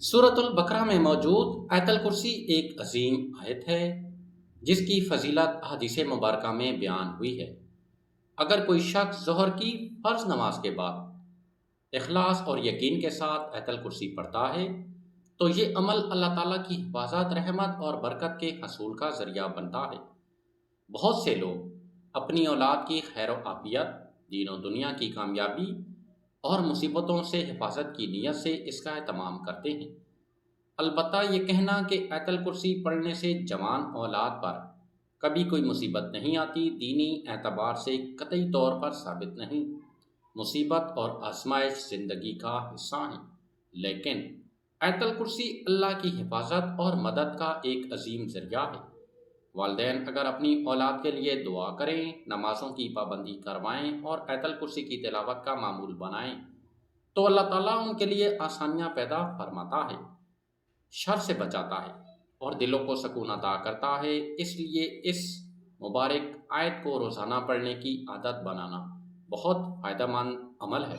سورۃ البقرہ میں موجود آیت الکرسی ایک عظیم آیت ہے جس کی فضیلت احادیث مبارکہ میں بیان ہوئی ہے۔ اگر کوئی شخص ظہر کی فرض نماز کے بعد اخلاص اور یقین کے ساتھ آیت الکرسی پڑھتا ہے تو یہ عمل اللہ تعالیٰ کی حفاظت، رحمت اور برکت کے حصول کا ذریعہ بنتا ہے۔ بہت سے لوگ اپنی اولاد کی خیر و عافیت، دین و دنیا کی کامیابی اور مصیبتوں سے حفاظت کی نیت سے اس کا اہتمام کرتے ہیں۔ البتہ یہ کہنا کہ آیت الکرسی پڑھنے سے جوان اولاد پر کبھی کوئی مصیبت نہیں آتی، دینی اعتبار سے قطعی طور پر ثابت نہیں۔ مصیبت اور آزمائش زندگی کا حصہ ہیں، لیکن آیت الکرسی اللہ کی حفاظت اور مدد کا ایک عظیم ذریعہ ہے۔ والدین اگر اپنی اولاد کے لیے دعا کریں، نمازوں کی پابندی کروائیں اور آیت الکرسی کی تلاوت کا معمول بنائیں تو اللہ تعالیٰ ان کے لیے آسانیاں پیدا فرماتا ہے، شر سے بچاتا ہے اور دلوں کو سکون عطا کرتا ہے۔ اس لیے اس مبارک آیت کو روزانہ پڑھنے کی عادت بنانا بہت فائدہ مند عمل ہے۔